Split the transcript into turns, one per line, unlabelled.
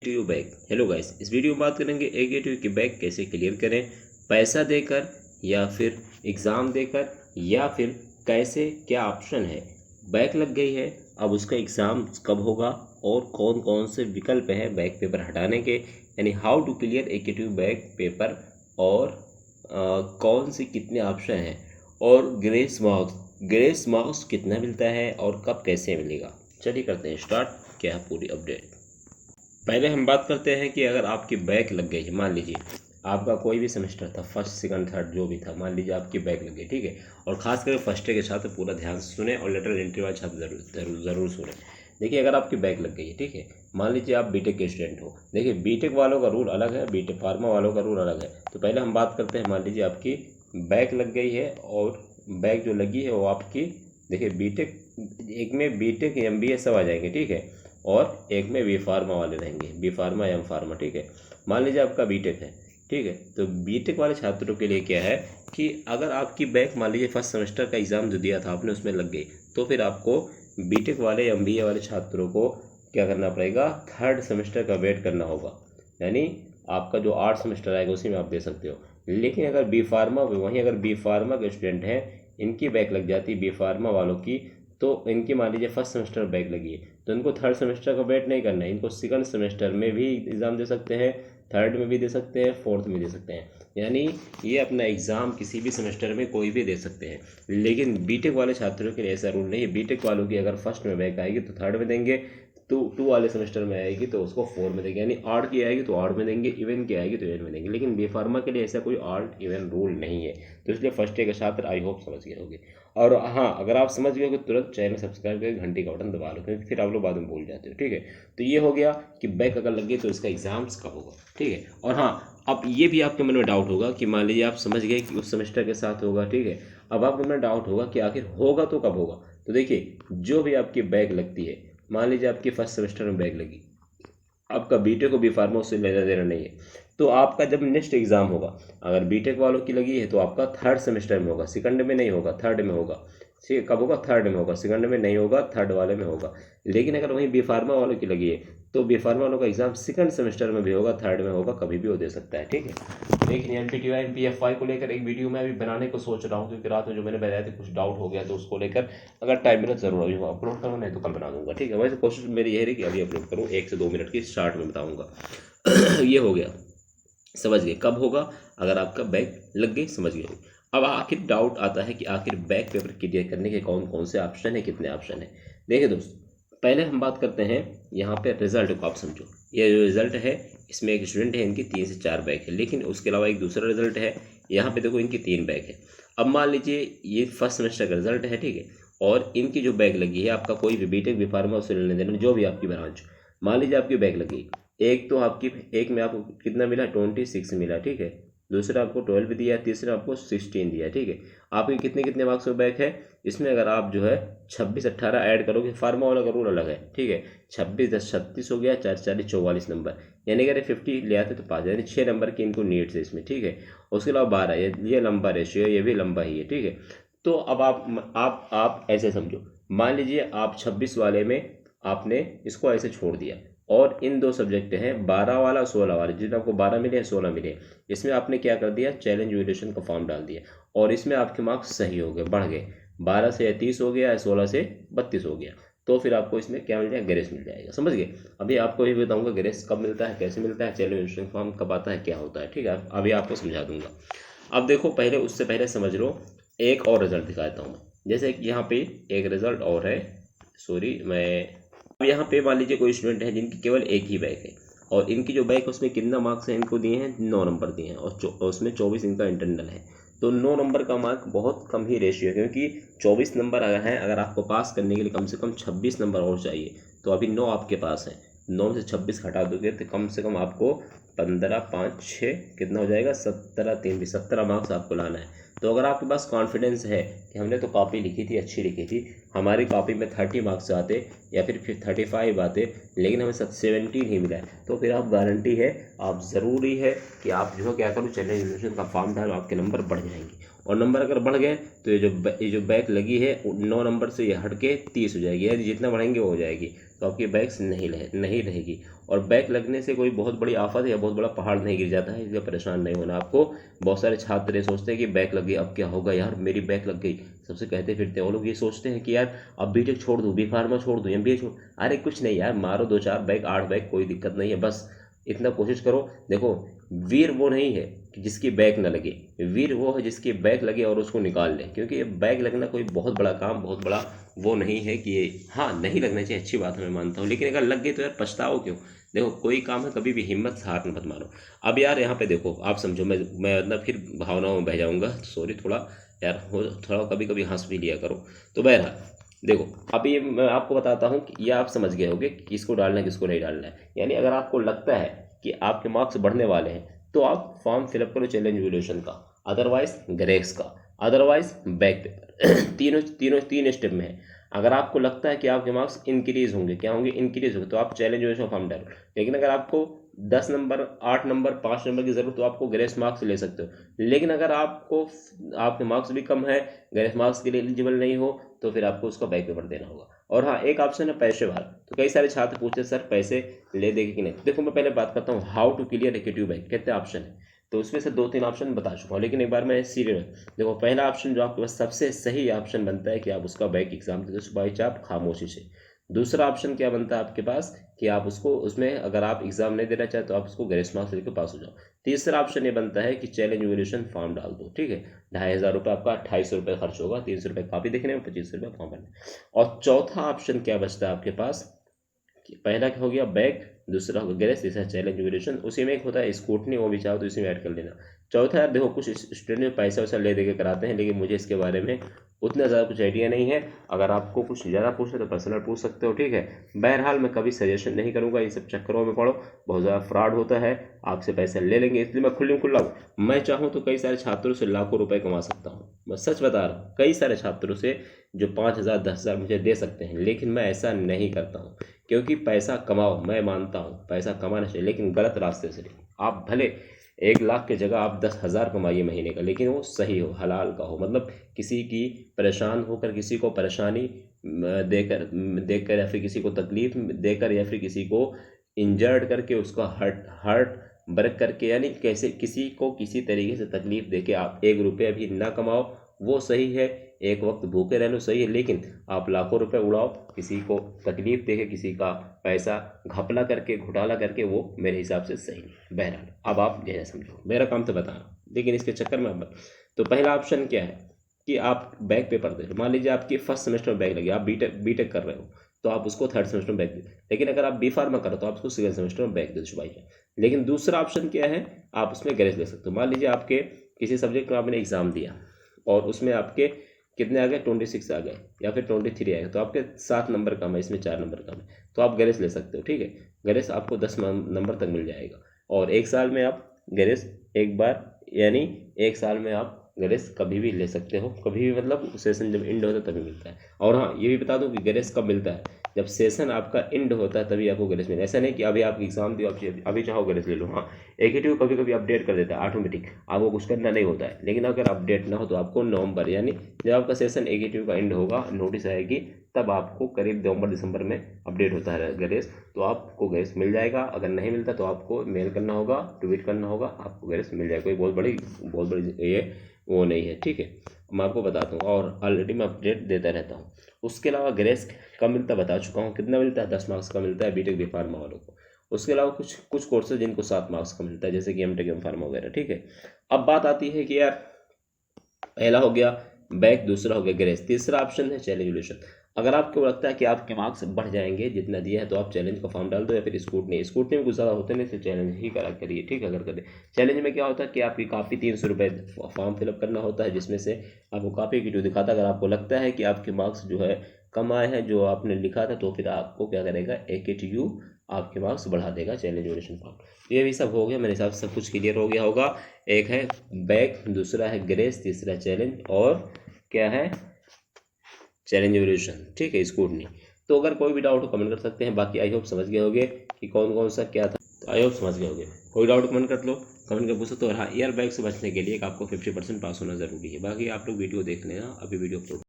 AKTU bag. Hello guys, इस video में बात करेंगे एकेटीयू की बैग कैसे क्लियर करें, पैसा देकर या फिर एग्ज़ाम देकर या फिर कैसे, क्या ऑप्शन है। बैग लग गई है, अब उसका एग्ज़ाम कब होगा और कौन कौन से विकल्प हैं बैग पेपर हटाने के, यानी how to clear AKTU back paper, और कौन से कितने ऑप्शन हैं, और ग्रेस मार्क्स कितना मिलता है और कब कैसे मिलेगा। चलिए करते हैं स्टार्ट, क्या है पूरी अपडेट। पहले हम बात करते हैं कि अगर आपकी बैक लग गई है, मान लीजिए आपका कोई भी सेमेस्टर था, फर्स्ट सेकंड थर्ड जो भी था, मान लीजिए आपकी बैक लग गई, ठीक है। और खास करके फर्स्ट ईयर के छात्र पूरा ध्यान से सुने और लेटरल एंट्री वाले छात्र जरूर जरूर जरूर सुने। देखिए, अगर आपकी बैक लग गई है, ठीक है, मान लीजिए आप बीटेक के स्टूडेंट हो। देखिए, बीटेक वालों का रूल अलग है, बीटेक फार्मा वालों का रूल अलग है। तो पहले हम बात करते हैं, मान लीजिए आपकी बैक लग गई है और बैक जो लगी है वो आपकी, देखिए बीटेक, एक में बीटेक एमबीए सब आ जाएंगे, ठीक है, और एक में बी फार्मा वाले रहेंगे, बी फार्मा एम फार्मा, ठीक है। मान लीजिए आपका बीटेक है, ठीक है, तो बीटेक वाले छात्रों के लिए क्या है कि अगर आपकी बैक मान लीजिए फर्स्ट सेमेस्टर का एग्ज़ाम जो दिया था आपने उसमें लग गई, तो फिर आपको बीटेक वाले एमबीए वाले छात्रों को क्या करना पड़ेगा, थर्ड सेमेस्टर का वेट करना होगा। यानी आपका जो 8 सेमेस्टर आएगा उसी में आप दे सकते हो। लेकिन अगर बी फार्मा, वहीं अगर बी फार्मा के स्टूडेंट हैं, इनकी बैक लग जाती है बी फार्मा वालों की, तो इनकी मान लीजिए फर्स्ट सेमेस्टर बैक लगी है, तो इनको थर्ड सेमेस्टर का वेट नहीं करना है, इनको सेकंड सेमेस्टर में भी एग्ज़ाम दे सकते हैं, थर्ड में भी दे सकते हैं, फोर्थ में दे सकते हैं। यानी ये अपना एग्ज़ाम किसी भी सेमेस्टर में कोई भी दे सकते हैं। लेकिन बीटेक वाले छात्रों के लिए ऐसा रूल नहीं है। बीटेक वालों की अगर फर्स्ट में बैक आएगी तो थर्ड में देंगे, टू वाले सेमेस्टर में आएगी तो उसको 4 में देंगे, यानी 8 की आएगी तो 8 में देंगे, इवन की आएगी तो इवन में देंगे। लेकिन बी फार्मा के लिए ऐसा कोई 8 इवन रूल नहीं है। तो इसलिए फर्स्ट ईयर के छात्र आई होप समझ गए होंगे। और हाँ, अगर आप समझ गए हो तो तुरंत चैनल सब्सक्राइब करके घंटी का बटन दबा लो, क्योंकि फिर आप लोग बाद में भूल जाते हो, ठीक है। तो ये हो गया कि बैक अगर लग गई तो इसका एग्जाम्स कब होगा, ठीक है। और हाँ, अब ये भी आपके मन में डाउट होगा कि मान लीजिए आप समझ गए कि उस सेमेस्टर के साथ होगा, ठीक है। अब आपके मन में डाउट होगा कि आखिर होगा तो कब होगा। तो देखिए, जो भी आपकी बैक लगती है, मान लीजिए आपकी फर्स्ट सेमेस्टर में बैक लगी, आपका बीटेक को बी फार्मा उससे लेना देना नहीं है, तो आपका जब नेक्स्ट एग्जाम होगा, अगर बीटेक वालों की लगी है तो आपका थर्ड सेमेस्टर में होगा, सेकंड में नहीं होगा, थर्ड में होगा। ठीक, कब होगा, थर्ड में होगा, सेकंड में नहीं होगा, थर्ड वाले में होगा। लेकिन अगर वहीं बी फार्मा वालों की लगी है तो बी फार्मा वालों का एग्जाम सेकंड सेमेस्टर में भी होगा, थर्ड में होगा, कभी भी वो दे सकता है, ठीक है। लेकिन एनपीटीआई एनपीएफआई को लेकर एक वीडियो मैं अभी बनाने को सोच रहा हूँ, क्योंकि रात में जो मैंने बताया था कुछ डाउट हो गया, तो उसको लेकर अगर टाइम मिला जरूर अभी अपलोड करूँ, नहीं तो कल बना दूंगा, ठीक है। वैसे कोशिश मेरी ये है कि अभी अपलोड करूँ, 1 से 2 मिनट की स्टार्ट में बताऊँगा। ये हो गया, समझ गए कब होगा, अगर आपका बैक लग गई, समझ गए। अब आखिर डाउट आता है कि आखिर बैक पेपर क्लियर करने के कौन कौन से ऑप्शन है, कितने ऑप्शन है। देखिए दोस्त, पहले हम बात करते हैं यहाँ पे रिजल्ट को। आप समझो, ये जो रिजल्ट है इसमें एक स्टूडेंट है, इनकी 3 से 4 बैक है, लेकिन उसके अलावा एक दूसरा रिजल्ट है, यहाँ पे देखो इनकी 3 बैक है। अब मान लीजिए ये फर्स्ट सेमेस्टर का रिजल्ट है, ठीक है, और इनकी जो बैक लगी है, आपका कोई भी बीटेक बी फार्मा उससे लेने देना, जो भी आपकी ब्रांच, मान लीजिए आपकी बैक लगी, एक तो आपकी, एक में आपको कितना मिला, 26 मिला, ठीक है। दूसरा आपको 12 दिया, तीसरा आपको 16 दिया, ठीक है। आपके कितने कितने मार्क्स में बैक है, इसमें अगर आप जो है 26 18 ऐड करोगे, फार्मा वाला का रूल अलग है, ठीक है। 26 10 36 हो गया, 4 40 44 नंबर, यानी अगर 50 ले आते तो पास, यानी 6 नंबर की इनको नीड्स है इसमें, ठीक है। उसके अलावा 12, ये लंबा रेशियो है, ये भी लंबा ही है, ठीक है। तो अब आप ऐसे समझो, मान लीजिए आप 26 वाले में आपने इसको ऐसे छोड़ दिया, और इन 2 सब्जेक्ट हैं, 12 वाला 16 वाला, जिसमें आपको 12 मिले हैं 16 मिले, इसमें आपने क्या कर दिया, चैलेंज वैल्यूएशन का फॉर्म डाल दिया, और इसमें आपके मार्क्स सही हो गए, बढ़ गए, 12 से 30 हो गया, 16 से 32 हो गया, तो फिर आपको इसमें क्या मिल जाएगा, ग्रेस मिल जाएगा, समझ गए। अभी आपको ये बताऊंगा ग्रेस कब मिलता है, कैसे मिलता है, चैलेंज वैल्यूएशन फॉर्म कब आता है, क्या होता है, ठीक है, अभी आपको समझा दूंगा। अब देखो, पहले उससे पहले समझ लो, एक और रिजल्ट दिखाता हूँ मैं। जैसे कि यहाँ पे एक रिजल्ट और है, सॉरी मैं, अब यहाँ पे मान लीजिए कोई स्टूडेंट है जिनकी केवल एक ही बैक है, और इनकी जो बैक है उसमें कितना मार्क्स है, इनको दिए हैं 9 नंबर दिए हैं, और उसमें 24 इनका इंटरनल है। तो 9 नंबर का मार्क बहुत कम ही रेशियो है, क्योंकि 24 नंबर अगर है, अगर आपको पास करने के लिए कम से कम 26 नंबर और चाहिए, तो अभी 9 आपके पास है, 9 से 26 हटा दोगे तो कम से कम आपको 15 5 6 कितना हो जाएगा, 17 3 भी 17 मार्क्स आपको लाना है। तो अगर आपके पास कॉन्फिडेंस है कि हमने तो कॉपी लिखी थी, अच्छी लिखी थी, हमारी कॉपी में 30 मार्क्स आते या फिर 35 आते, लेकिन हमें 17 ही मिला है, तो फिर आप गारंटी है, आप ज़रूरी है कि आप जो है क्या करो, चैलेंज वैल्यूएशन का फॉर्म डालो, आपके नंबर बढ़ जाएंगे। और नंबर अगर बढ़ गए तो ये जो बैक लगी है 9 नंबर से ये हट के 30 हो जाएगी, यानी जितना बढ़ेंगे वो हो जाएगी, तो आपकी बैक्स नहीं रहेगी। और बैक लगने से कोई बहुत बड़ी आफत या बहुत बड़ा पहाड़ नहीं गिर जाता है, इसलिए परेशान नहीं होना आपको। बहुत सारे छात्र ये सोचते हैं कि बैक लग गई अब क्या होगा यार, मेरी बैक लग गई, सबसे कहते फिरते हैं। वो लोग ये सोचते हैं कि यार अब बीटेक छोड़ दूँ, बी फार्मा छोड़ दूँ, MBA छोड़। अरे कुछ नहीं यार, मारो 2-4 बैक 8 बैक, कोई दिक्कत नहीं है, बस इतना कोशिश करो। देखो वीर वो नहीं है कि जिसकी बैक न लगे, वीर वो है जिसकी बैक लगे और उसको निकाल ले। क्योंकि ये बैक लगना कोई बहुत बड़ा काम, बहुत बड़ा वो नहीं है कि ये, हाँ नहीं लगना चाहिए, अच्छी बात है, मैं मानता हूँ, लेकिन अगर लग गई तो यार पछताओ क्यों। देखो कोई काम है, कभी भी हिम्मत से हार मत मारो। अब यार यहाँ पे देखो, आप समझो, मैं मतलब फिर भावनाओं में बह जाऊँगा, सॉरी थोड़ा यार, हो थोड़ा कभी कभी हंस भी लिया करो। तो बहरहाल देखो, अभी मैं आपको बताता हूँ कि ये आप समझ गए होंगे कि किसको डालना है किसको नहीं डालना है। यानी अगर आपको लगता है कि आपके मार्क्स बढ़ने वाले हैं तो आप फॉर्म फिलअप करो चैलेंज वैल्यूएशन का, अदरवाइज ग्रेस का, अदरवाइज बैक पेपर। तीनों तीनों 3 स्टेप में है। अगर आपको लगता है कि आपके मार्क्स इंक्रीज होंगे, क्या होंगे, इंक्रीज होंगे, तो आप चैलेंज वैल्यूएशन फॉर्म डालो। लेकिन अगर आपको 10 नंबर 8 नंबर 5 नंबर की जरूरत तो आपको ग्रेस मार्क्स ले सकते हो। लेकिन अगर आपको आपके मार्क्स भी कम है, ग्रेस मार्क्स के लिए एलिजिबल नहीं हो, तो फिर आपको उसका बैक पेपर देना होगा। और हाँ, एक ऑप्शन है पेशेवर। तो कई सारे छात्र पूछते हैं सर पैसे ले देंगे कि नहीं। देखो मैं पहले बात करता हूँ how to clear negative back, कितने ऑप्शन है, तो उसमें से 2-3 ऑप्शन बता चुका हूँ, लेकिन एक बार मैं सीरियल देखो। पहला ऑप्शन जो आपके पास सबसे सही ऑप्शन बनता है कि आप उसका बैक एग्जाम दे दो बाई चाप खामोशी से। दूसरा ऑप्शन क्या बनता है आपके पास कि आप उसको उसमें अगर आप एग्जाम नहीं देना चाहते तो आप उसको ग्रेस मार्क्स लेकर पास हो जाओ। तीसरा ऑप्शन ये बनता है कि चैलेंज वैल्यूएशन फॉर्म डाल दो, ठीक है, 2500 रुपये आपका, 2800 रुपये खर्च होगा, 300 रुपये कॉपी देखने में, 2500 रुपये फॉर्म भरने। और चौथा ऑप्शन क्या बचता है आपके पास कि पहला क्या हो गया बैक, दूसरा होगा ग्रेस, तीसरा चैलेंज वैल्यूएशन, उसी में एक होता है स्कूटनी, वो भी चाहो तो इसी में ऐड कर लेना। चौथा यार देखो, कुछ स्टूडेंट में पैसा वैसा ले दे के कराते हैं, लेकिन मुझे इसके बारे में उतना ज़्यादा कुछ आइडिया नहीं है। अगर आपको कुछ ज़्यादा पूछना तो पर्सनल पूछ सकते हो, ठीक है। बहरहाल मैं कभी सजेशन नहीं करूँगा इन सब चक्करों में पड़ो, बहुत ज़्यादा फ्रॉड होता है, आपसे पैसे ले लेंगे, इसलिए मैं खुल्ला हूँ। मैं चाहूँ तो कई सारे छात्रों से लाखों रुपए कमा सकता हूँ, मैं सच बता रहा हूँ, कई सारे छात्रों से जो 5,000 10,000 मुझे दे सकते हैं, लेकिन मैं ऐसा नहीं करता हूँ। क्योंकि पैसा कमाओ, मैं मानता हूँ पैसा कमाना चाहिए, लेकिन गलत रास्ते से नहीं। आप भले 1 लाख की जगह आप 10,000 कमाइए महीने का, लेकिन वो सही हो, हलाल का हो, मतलब किसी की परेशान होकर किसी को परेशानी देकर देकर या फिर किसी को तकलीफ देकर या फिर किसी को इंजर्ड करके उसका हर्ट हर्ट बर्क करके, यानी कैसे किसी को किसी तरीके से तकलीफ देके आप 1 रुपया भी ना कमाओ, वो सही है। एक वक्त भूखे रह लो सही है, लेकिन आप लाखों रुपए उड़ाओ किसी को तकलीफ देके, किसी का पैसा घपला करके घोटाला करके, वो मेरे हिसाब से सही नहीं। बहरहाल अब आप जैसा समझो, मेरा काम तो बता रहा हूँ, लेकिन इसके चक्कर में अब तो पहला ऑप्शन क्या है कि आप बैक पेपर दे। मान लीजिए आपकी फर्स्ट सेमेस्टर में बैक लगी, आप बीटेक कर रहे हो, तो आप उसको थर्ड सेमेस्टर में बैक दे। लेकिन अगर आप बी फार्मा करो तो आप उसको सेकंड सेमेस्टर में बैक दे दो भाई। लेकिन दूसरा ऑप्शन क्या है, आप उसमें ग्रेस ले सकते हो। मान लीजिए आपके किसी सब्जेक्ट में आपने एग्जाम दिया और उसमें आपके कितने आ गए, 26 आ गए या फिर 23 आ गए, तो आपके 7 नंबर कम है, इसमें 4 नंबर कम है, तो आप ग्रेस ले सकते हो, ठीक है। ग्रेस आपको 10 नंबर तक मिल जाएगा। और 1 साल में आप ग्रेस एक बार, यानी 1 साल में आप ग्रेस कभी भी ले सकते हो, कभी भी, मतलब सेशन जब एंड होता है तभी मिलता है। और हाँ, ये भी बता दूं कि ग्रेस कब मिलता है, जब सेशन आपका एंड होता है तभी आपको ग्रेस मिलता है। ऐसा नहीं कि अभी आप एग्जाम दियो, आप अभी चाहो ग्रेस ले लो। हाँ, एकेटीयू कभी कभी अपडेट कर देता है ऑटोमेटिक, आपको कुछ करना नहीं होता है। लेकिन अगर अपडेट ना हो तो आपको नवंबर, यानी जब आपका सेशन एकेटीयू का एंड होगा, नोटिस आएगी, तब आपको करीब नवंबर दिसंबर में अपडेट होता है ग्रेस, तो आपको ग्रेस मिल जाएगा। अगर नहीं मिलता तो आपको मेल करना होगा, ट्वीट करना होगा, आपको ग्रेस मिल जाएगा। कोई बहुत बड़ी ये वो नहीं है, ठीक है। मैं आपको बताता हूँ, और ऑलरेडी मैं अपडेट देता रहता हूँ। उसके अलावा ग्रेस कब मिलता बता चुका हूँ, कितना मिलता है, 10 मार्क्स का मिलता है बीटेक बी फार्मा वालों को। उसके अलावा कुछ कुछ कोर्सेज जिनको 7 मार्क्स का मिलता है, जैसे कि एमटेक एम फार्मा वगैरह, ठीक है। अब बात आती है कि यार पहला हो गया बैक, दूसरा हो गया ग्रेस, तीसरा ऑप्शन है चैलेंज वैल्यूएशन। अगर आपको लगता है कि आपके मार्क्स बढ़ जाएंगे जितना दिया है, तो आप चैलेंज का फॉर्म डाल दो, या फिर स्कूटनी में कुछ ज़्यादा होते नहीं, तो चैलेंज ही करा करिए, ठीक है। अगर करें चैलेंज में क्या होता है कि आपकी काफ़ी 300 रुपये फॉर्म फिलअप करना होता है, जिसमें से आपको काफ़ी की जो दिखाता है। अगर आपको लगता है कि आपके मार्क्स जो है कम आए हैं जो आपने लिखा था, तो फिर आपको क्या करेगा, AKTU आपके मार्क्स बढ़ा देगा चैलेंज वैल्यूएशन फॉर्म। ये भी सब हो गया मेरे हिसाब से, सब कुछ क्लियर हो गया होगा। एक है बैक, दूसरा है ग्रेस, तीसरा चैलेंज, और क्या है, चैलेंज वैल्यूएशन, ठीक है, स्कूटनी। तो अगर कोई भी डाउट हो कमेंट कर सकते हैं। बाकी आई होप समझ गए होंगे कि कौन कौन सा क्या था, तो आई होप समझ गए होंगे। कोई डाउट कमेंट कर लो, कमेंट कर पूछ सकते हो। और हाँ, ईयर बैग से बचने के लिए आपको 50% पास होना जरूरी है। बाकी आप लोग वीडियो देख लेना, अभी वीडियो अपलोड